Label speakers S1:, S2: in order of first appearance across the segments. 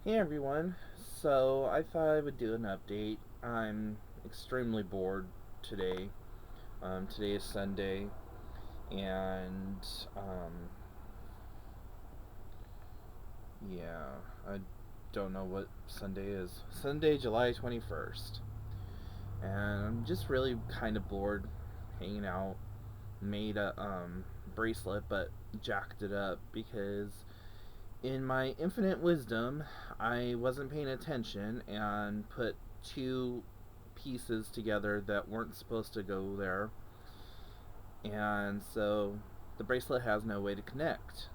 S1: Hey everyone, so I thought I would do an update. I'm extremely bored today. Today is Sunday, and yeah, I don't know what Sunday is. Sunday, July 21st. And I'm just really kind of bored hanging out. Made a bracelet, but jacked it up because in my infinite wisdom, I wasn't paying attention and put two pieces together that weren't supposed to go there, and so the bracelet has no way to connect.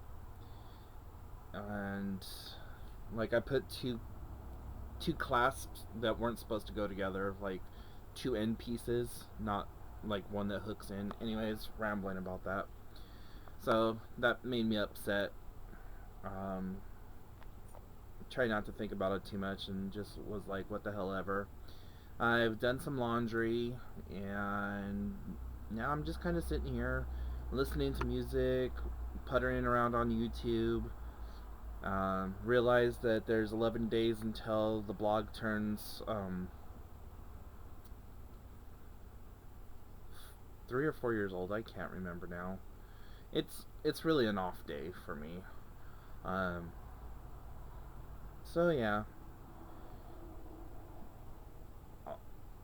S1: And like I put two clasps that weren't supposed to go together, like two end pieces, not like one that hooks in. Anyways, rambling about that. So that made me upset. Um, Try not to think about it too much and just was like, what the hell ever. I've done some laundry and now I'm just kind of sitting here listening to music, puttering around on YouTube. Realized that there's 11 days until the blog turns 3 or 4 years old. I can't remember now. It's really an off day for me. Um, so yeah,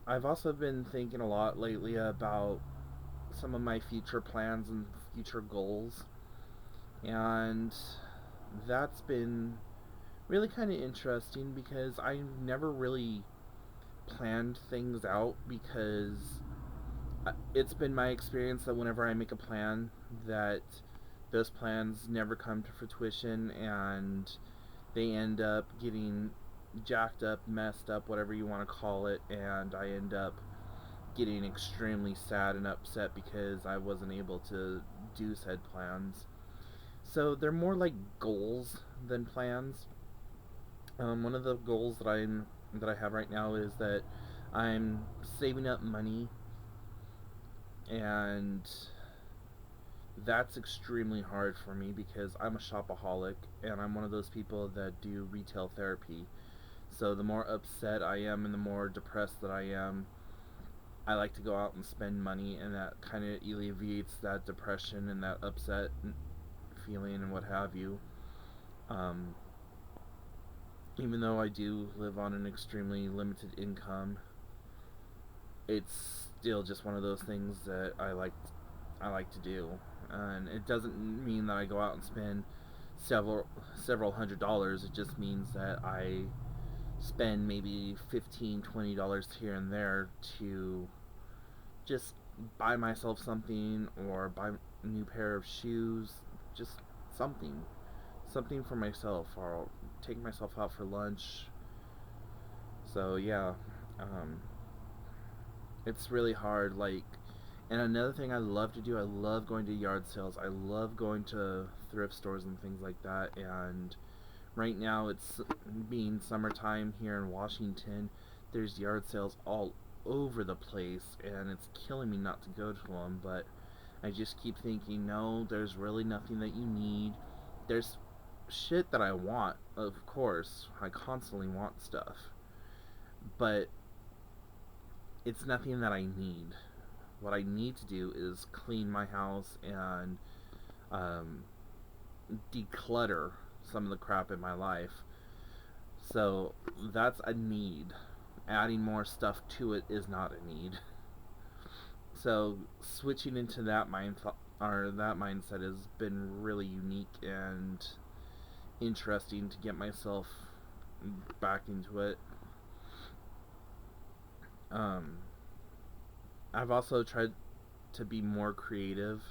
S1: I've also been thinking a lot lately about some of my future plans and future goals, and that's been really kind of interesting because I never really planned things out because it's been my experience that whenever I make a plan that those plans never come to fruition and they end up getting jacked up, messed up, whatever you want to call it, and I end up getting extremely sad and upset because I wasn't able to do said plans. So they're more like goals than plans. One of the goals that I have right now is that I'm saving up money, and that's extremely hard for me because I'm a shopaholic and I'm one of those people that do retail therapy. So the more upset I am and the more depressed that I am, I like to go out and spend money, and that kind of alleviates that depression and that upset feeling and what have you. Um, Even though I do live on an extremely limited income, it's still just one of those things that I like to do, and it doesn't mean that I go out and spend several several $100s. It just means that I spend maybe $15-$20 here and there to just buy myself something or buy a new pair of shoes, just something, something for myself, or take myself out for lunch. So yeah, um, it's really hard. Like, and another thing I love to do, I love going to yard sales. I love going to thrift stores and things like that. And right now, it's being summertime here in Washington. There's yard sales all over the place, and it's killing me not to go to them. But I just keep thinking, no, there's really nothing that you need. There's shit that I want, of course. I constantly want stuff, but it's nothing that I need. What I need to do is clean my house and um, declutter some of the crap in my life. So that's a need. Adding more stuff to it is not a need. So switching into that mindset has been really unique and interesting to get myself back into it. Um, I've also tried to be more creative.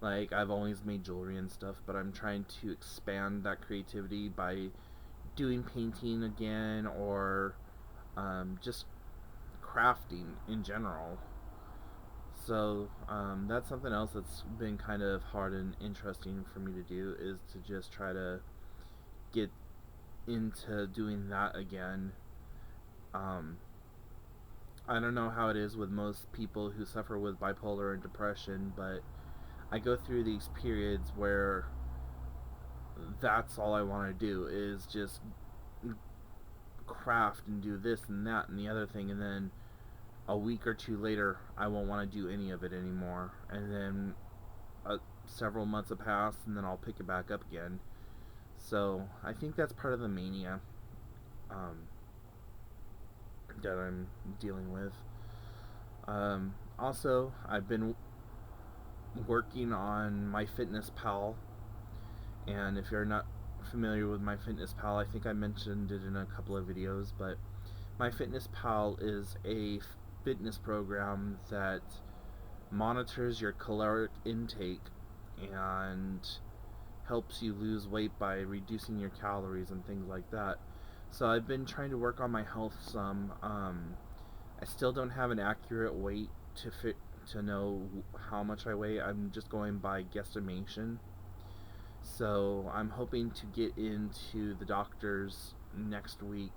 S1: Like, I've always made jewelry and stuff, but I'm trying to expand that creativity by doing painting again, or just crafting in general. So that's something else that's been kind of hard and interesting for me to do, is to just try to get into doing that again. Um, I don't know how it is with most people who suffer with bipolar and depression, but I go through these periods where that's all I want to do is just craft and do this and that and the other thing, and then a week or two later I won't want to do any of it anymore, and then several months have passed and then I'll pick it back up again. So I think that's part of the mania um, that I'm dealing with. Also, I've been working on my Fitness Pal, and if you're not familiar with my Fitness Pal, I think I mentioned it in a couple of videos, but my Fitness Pal is a fitness program that monitors your caloric intake and helps you lose weight by reducing your calories and things like that. So I've been trying to work on my health some. I still don't have an accurate weight to know how much I weigh. I'm just going by guesstimation. So I'm hoping to get into the doctor's next week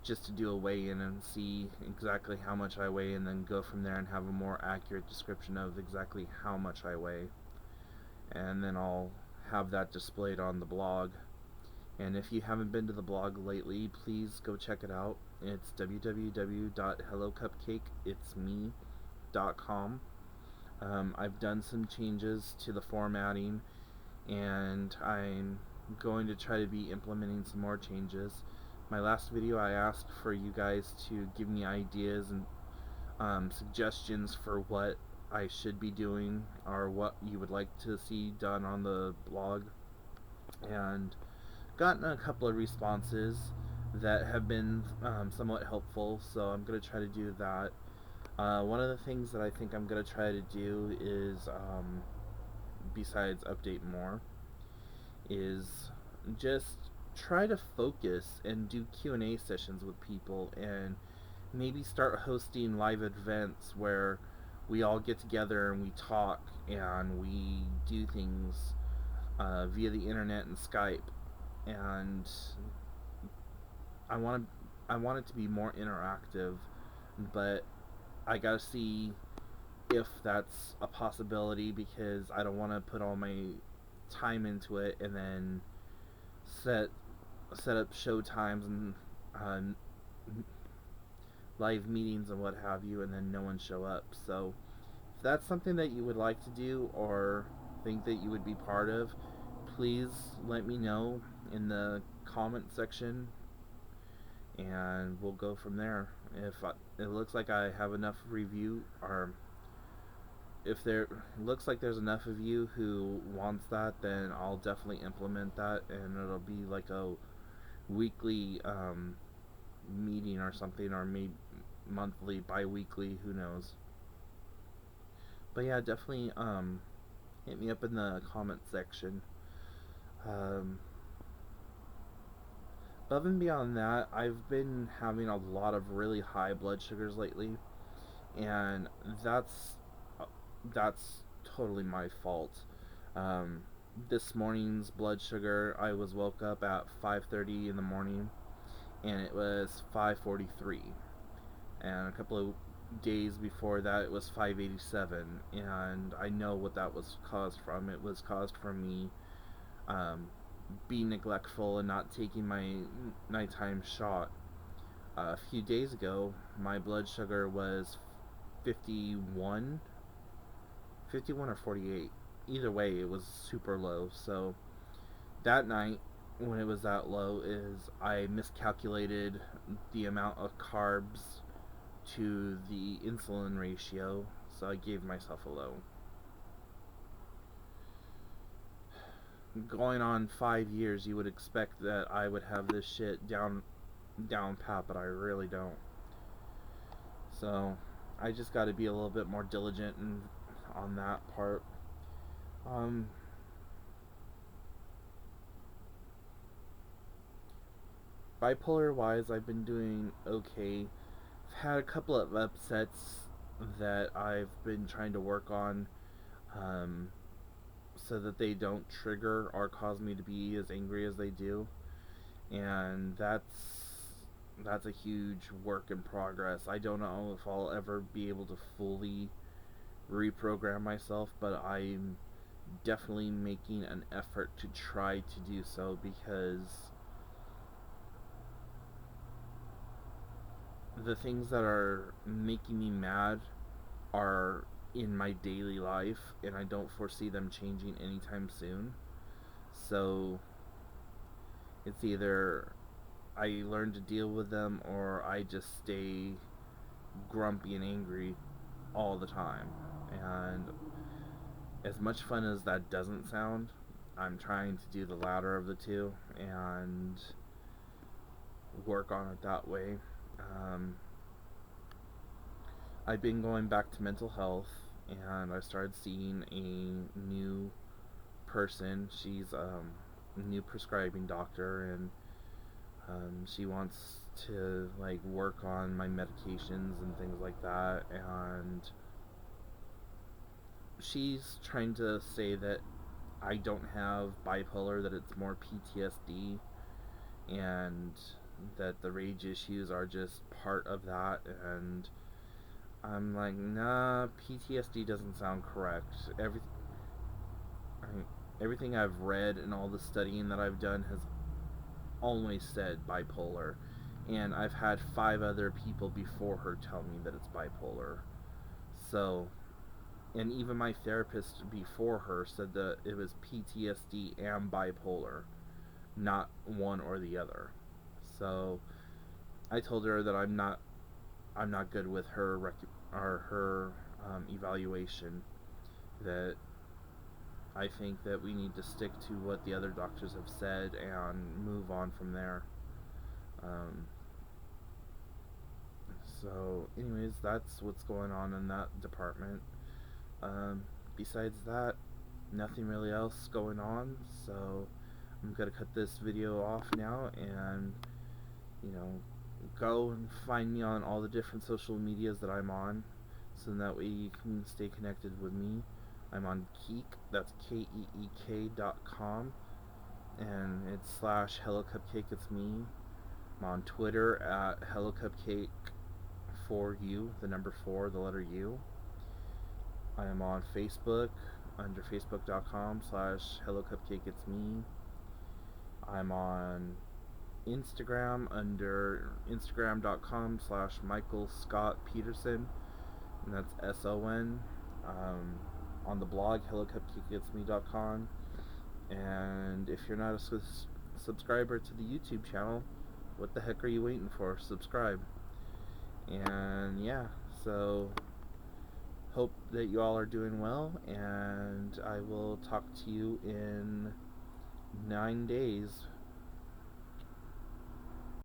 S1: just to do a weigh-in and see exactly how much I weigh, and then go from there and have a more accurate description of exactly how much I weigh. And then I'll have that displayed on the blog. And if you haven't been to the blog lately, please go check it out. It's www.hellocupcakeitsme.com. I've done some changes to the formatting, and I'm going to try to be implementing some more changes. My last video I asked for you guys to give me ideas and suggestions for what I should be doing or what you would like to see done on the blog, and gotten a couple of responses that have been somewhat helpful, so I'm going to try to do that. One of the things that I think I'm going to try to do is, besides update more, is just try to focus and do Q&A sessions with people, and maybe start hosting live events where we all get together and we talk and we do things via the internet and Skype. And I want it to be more interactive, but I gotta see if that's a possibility, because I don't want to put all my time into it and then set up show times and live meetings and what have you, and then no one show up. So if that's something that you would like to do or think that you would be part of, please let me know in the comment section, and we'll go from there. If it looks like I have enough review, or if there looks like there's enough of you who wants that, then I'll definitely implement that, and it'll be like a weekly meeting or something, or maybe monthly, bi-weekly, who knows. But yeah, definitely hit me up in the comment section. Above and beyond that, I've been having a lot of really high blood sugars lately, and that's totally my fault. This morning's blood sugar, I was woke up at 5:30 in the morning, and it was 5:43, and a couple of days before that it was 5:87, and I know what that was caused from. It was caused from me being neglectful and not taking my nighttime shot. A few days ago, my blood sugar was 51, 51 or 48. Either way, it was super low. So that night, when it was that low, is I miscalculated the amount of carbs to the insulin ratio, so I gave myself a low. Going on 5 years, you would expect that I would have this shit down pat, but I really don't. So I just got to be a little bit more diligent on that part. Bipolar wise, I've been doing okay. I've had a couple of upsets that I've been trying to work on, so that they don't trigger or cause me to be as angry as they do, and that's a huge work in progress. I don't know if I'll ever be able to fully reprogram myself, but I'm definitely making an effort to try to do so, because the things that are making me mad are in my daily life, and I don't foresee them changing anytime soon. So it's either I learn to deal with them or I just stay grumpy and angry all the time. And as much fun as that doesn't sound, I'm trying to do the latter of the two and work on it that way. Um, I've been going back to mental health, and I started seeing a new person. She's a new prescribing doctor, and she wants to like work on my medications and things like that. And she's trying to say that I don't have bipolar, that it's more PTSD, and that the rage issues are just part of that. And I'm like, nah, PTSD doesn't sound correct. I mean, everything I've read and all the studying that I've done has always said bipolar. And I've had 5 other people before her tell me that it's bipolar. So, and even my therapist before her said that it was PTSD and bipolar, not one or the other. So, I told her that I'm not good with her evaluation. That I think that we need to stick to what the other doctors have said and move on from there. Um, anyways, that's what's going on in that department. Besides that, nothing really else going on. So I'm gonna cut this video off now, and you know, go and find me on all the different social medias that I'm on, so that way you can stay connected with me. I'm on Keek, that's KEEK.com, and it's slash Hello Cupcake, it's me. I'm on Twitter at Hello Cupcake for you, the number 4, the letter U. I am on Facebook under facebook.com slash Hello Cupcake, it's me. I'm on Instagram under instagram.com slash Michael Scott Peterson, and that's SON. On the blog hellocupcakeitsme.com, and if you're not a subscriber to the YouTube channel, what the heck are you waiting for? Subscribe. And yeah, so hope that you all are doing well, and I will talk to you in 9 days